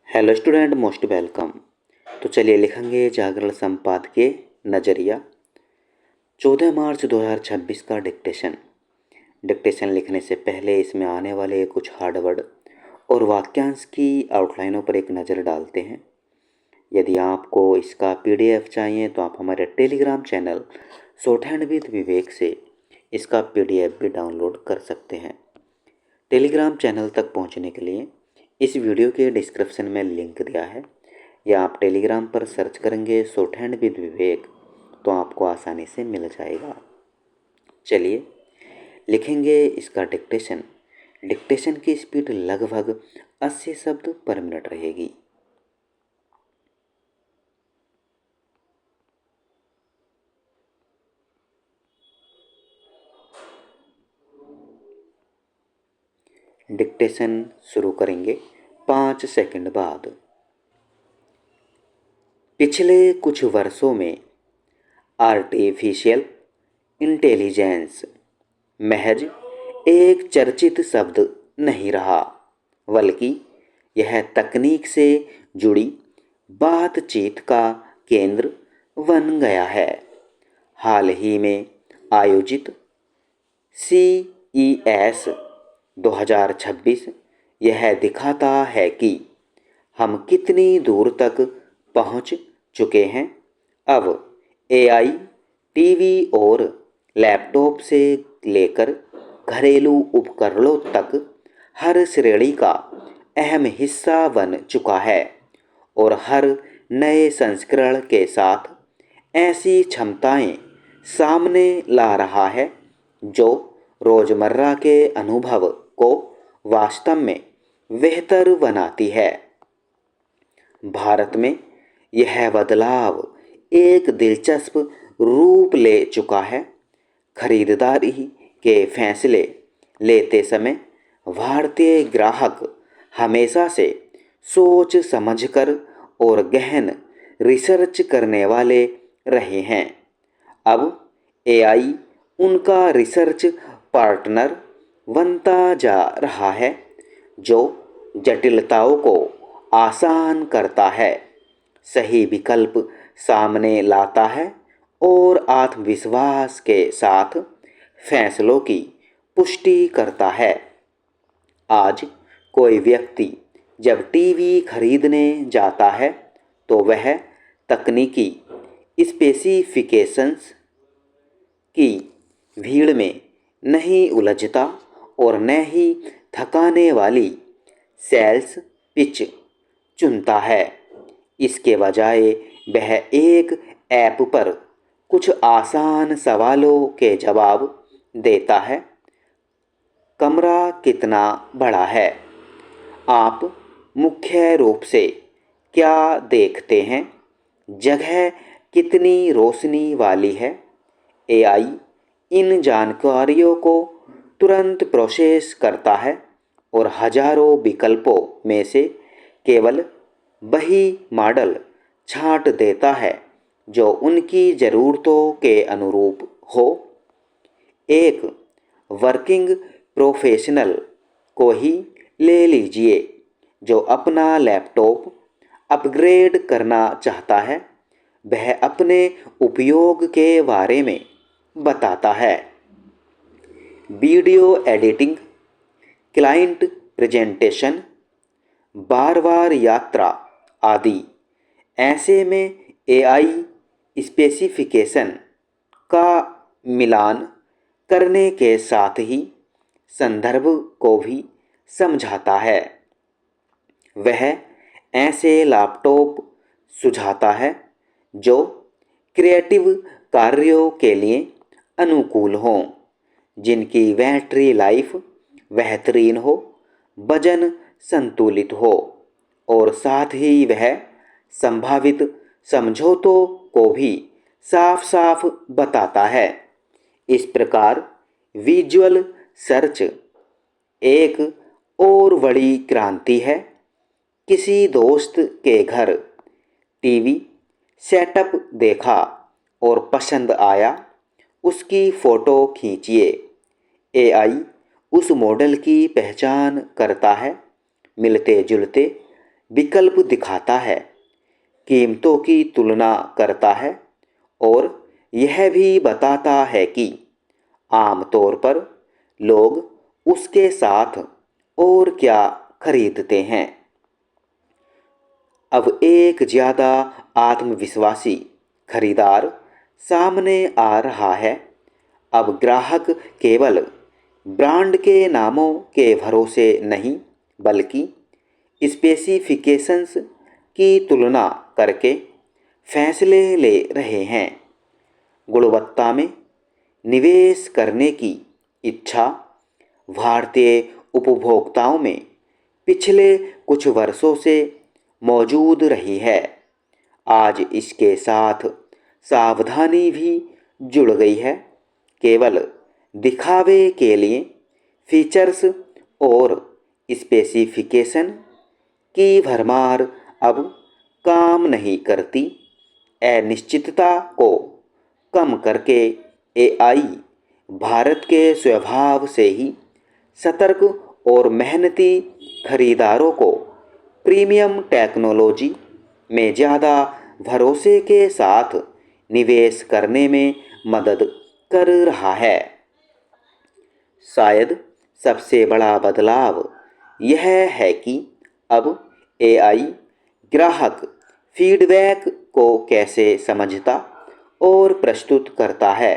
Hello student, most welcome. तो चलिए लिखेंगे जागरण संपादकीय नज़रिया 14 मार्च 2026 का डिक्टेशन। डिक्टेशन लिखने से पहले इसमें आने वाले कुछ हार्ड वर्ड और वाक्यांश की आउटलाइनों पर एक नज़र डालते हैं। यदि आपको इसका पीडीएफ चाहिए तो आप हमारे Telegram channel shorthand with Vivek से इसका पीडीएफ भी डाउनलोड कर सकते हैं। टेलीग्राम चैनल तक पहुंचने के लिए इस वीडियो के डिस्क्रिप्शन में लिंक दिया है, या आप टेलीग्राम पर सर्च करेंगे शॉर्ट हैंड विद विवेक तो आपको आसानी से मिल जाएगा। चलिए लिखेंगे इसका डिक्टेशन। डिक्टेशन की स्पीड लगभग 80 शब्द पर मिनट रहेगी। डिक्टेशन शुरू करेंगे 5 सेकंड बाद। पिछले कुछ वर्षों में आर्टिफिशियल इंटेलिजेंस महज एक चर्चित शब्द नहीं रहा, बल्कि यह तकनीक से जुड़ी बातचीत का केंद्र बन गया है। हाल ही में आयोजित CES 2026 यह दिखाता है कि हम कितनी दूर तक पहुंच चुके हैं। अब AI, टीवी और लैपटॉप से लेकर घरेलू उपकरणों तक हर श्रेणी का अहम हिस्सा बन चुका है और हर नए संस्करण के साथ ऐसी क्षमताएं सामने ला रहा है जो रोज़मर्रा के अनुभव को वास्तव में बेहतर बनाती है। भारत में यह बदलाव एक दिलचस्प रूप ले चुका है। खरीदारी के फैसले लेते समय भारतीय ग्राहक हमेशा से सोच समझकर और गहन रिसर्च करने वाले रहे हैं। अब AI उनका रिसर्च पार्टनर बनता जा रहा है, जो जटिलताओं को आसान करता है, सही विकल्प सामने लाता है और आत्मविश्वास के साथ फैसलों की पुष्टि करता है। आज कोई व्यक्ति जब टीवी खरीदने जाता है तो वह तकनीकी स्पेसिफिकेशंस की भीड़ में नहीं उलझता और न ही थकाने वाली सेल्स पिच चुनता है। इसके बजाय वह एक ऐप पर कुछ आसान सवालों के जवाब देता है। कमरा कितना बड़ा है? आप मुख्य रूप से क्या देखते हैं? जगह कितनी रोशनी वाली है? AI इन जानकारियों को तुरंत प्रोसेस करता है और हजारों विकल्पों में से केवल वही मॉडल छांट देता है जो उनकी ज़रूरतों के अनुरूप हो। एक वर्किंग प्रोफेशनल को ही ले लीजिए जो अपना लैपटॉप अपग्रेड करना चाहता है। वह अपने उपयोग के बारे में बताता है। वीडियो एडिटिंग, क्लाइंट प्रेजेंटेशन, बार बार यात्रा आदि। ऐसे में AI स्पेसिफिकेशन का मिलान करने के साथ ही संदर्भ को भी समझाता है। वह ऐसे लैपटॉप सुझाता है जो क्रिएटिव कार्यों के लिए अनुकूल हों, जिनकी बैटरी लाइफ बेहतरीन हो, वजन संतुलित हो और साथ ही वह संभावित समझौतों को भी साफ साफ बताता है। इस प्रकार विजुअल सर्च एक और बड़ी क्रांति है। किसी दोस्त के घर टीवी सेटअप देखा और पसंद आया, उसकी फ़ोटो खींचिए। AI उस मॉडल की पहचान करता है, मिलते जुलते विकल्प दिखाता है, कीमतों की तुलना करता है और यह भी बताता है कि आमतौर पर लोग उसके साथ और क्या खरीदते हैं। अब एक ज़्यादा आत्मविश्वासी खरीदार सामने आ रहा है। अब ग्राहक केवल ब्रांड के नामों के भरोसे नहीं, बल्कि स्पेसिफिकेशंस की तुलना करके फैसले ले रहे हैं। गुणवत्ता में निवेश करने की इच्छा भारतीय उपभोक्ताओं में पिछले कुछ वर्षों से मौजूद रही है। आज इसके साथ सावधानी भी जुड़ गई है। केवल दिखावे के लिए फीचर्स और स्पेसिफिकेशन की भरमार अब काम नहीं करती। अनिश्चितता को कम करके एआई भारत के स्वभाव से ही सतर्क और मेहनती खरीदारों को प्रीमियम टेक्नोलॉजी में ज़्यादा भरोसे के साथ निवेश करने में मदद कर रहा है। शायद सबसे बड़ा बदलाव यह है कि अब एआई ग्राहक फीडबैक को कैसे समझता और प्रस्तुत करता है।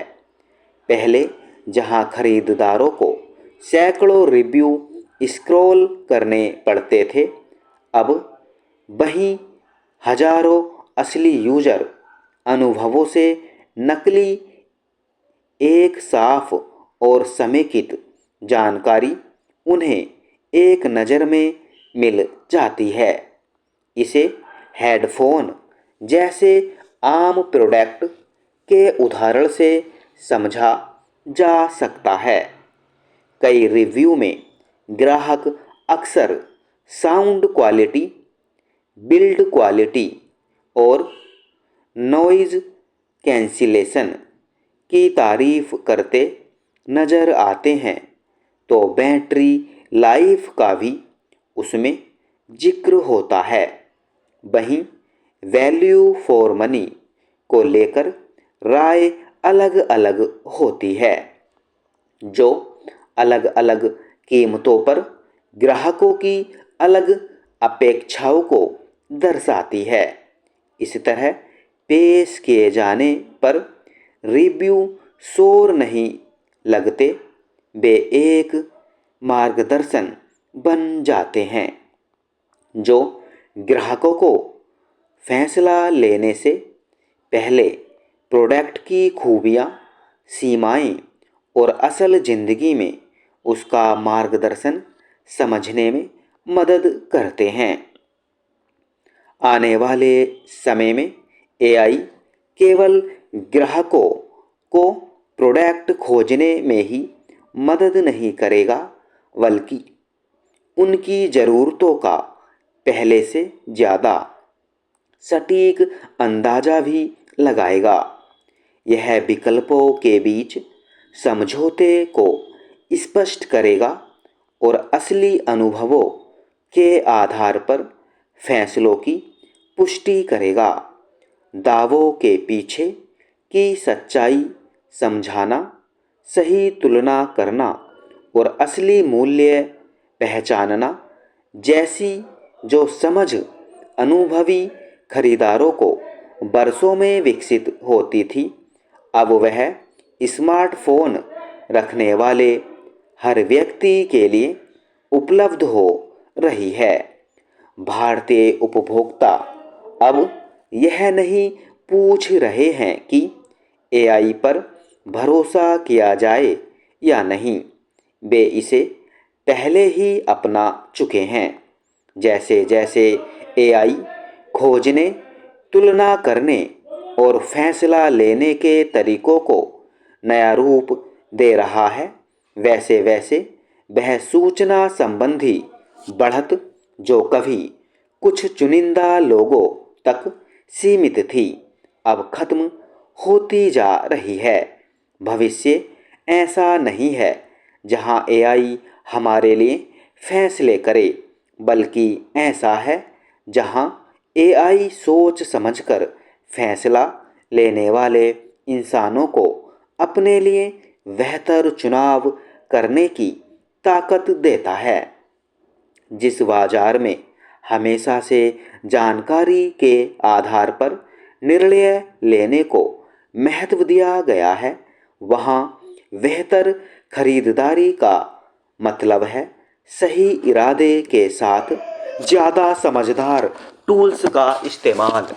पहले जहां खरीदारों को सैकड़ों रिव्यू स्क्रॉल करने पड़ते थे, अब वहीं हजारों असली यूजर अनुभवों से नकली एक साफ और समेकित जानकारी उन्हें एक नज़र में मिल जाती है। इसे हेडफोन जैसे आम प्रोडक्ट के उदाहरण से समझा जा सकता है। कई रिव्यू में ग्राहक अक्सर साउंड क्वालिटी, बिल्ड क्वालिटी और नॉइज़ कैंसिलेशन की तारीफ करते नज़र आते हैं, तो बैटरी लाइफ का भी उसमें जिक्र होता है। वहीं वैल्यू फॉर मनी को लेकर राय अलग अलग होती है, जो अलग अलग कीमतों पर ग्राहकों की अलग अपेक्षाओं को दर्शाती है। इस तरह पेश किए जाने पर रिव्यू शोर नहीं लगते, वे एक मार्गदर्शन बन जाते हैं जो ग्राहकों को फैसला लेने से पहले प्रोडक्ट की खूबियाँ, सीमाएं और असल ज़िंदगी में उसका मार्गदर्शन समझने में मदद करते हैं। आने वाले समय में एआई केवल ग्राहकों को प्रोडक्ट खोजने में ही मदद नहीं करेगा, बल्कि उनकी ज़रूरतों का पहले से ज़्यादा सटीक अंदाज़ा भी लगाएगा। यह विकल्पों के बीच समझौते को स्पष्ट करेगा और असली अनुभवों के आधार पर फैसलों की पुष्टि करेगा। दावों के पीछे की सच्चाई समझाना, सही तुलना करना और असली मूल्य पहचानना जैसी जो समझ अनुभवी खरीदारों को बरसों में विकसित होती थी, अब वह स्मार्टफोन रखने वाले हर व्यक्ति के लिए उपलब्ध हो रही है। भारतीय उपभोक्ता अब यह नहीं पूछ रहे हैं कि एआई पर भरोसा किया जाए या नहीं, वे इसे पहले ही अपना चुके हैं। जैसे जैसे एआई खोजने, तुलना करने और फैसला लेने के तरीकों को नया रूप दे रहा है, वैसे वैसे वह सूचना संबंधी बढ़त, जो कभी कुछ चुनिंदा लोगों तक सीमित थी, अब खत्म होती जा रही है। भविष्य ऐसा नहीं है जहां एआई हमारे लिए फैसले करे, बल्कि ऐसा है जहां एआई सोच समझकर फैसला लेने वाले इंसानों को अपने लिए बेहतर चुनाव करने की ताकत देता है। जिस बाजार में हमेशा से जानकारी के आधार पर निर्णय लेने को महत्व दिया गया है, वहाँ बेहतर खरीदारी का मतलब है सही इरादे के साथ ज़्यादा समझदार टूल्स का इस्तेमाल।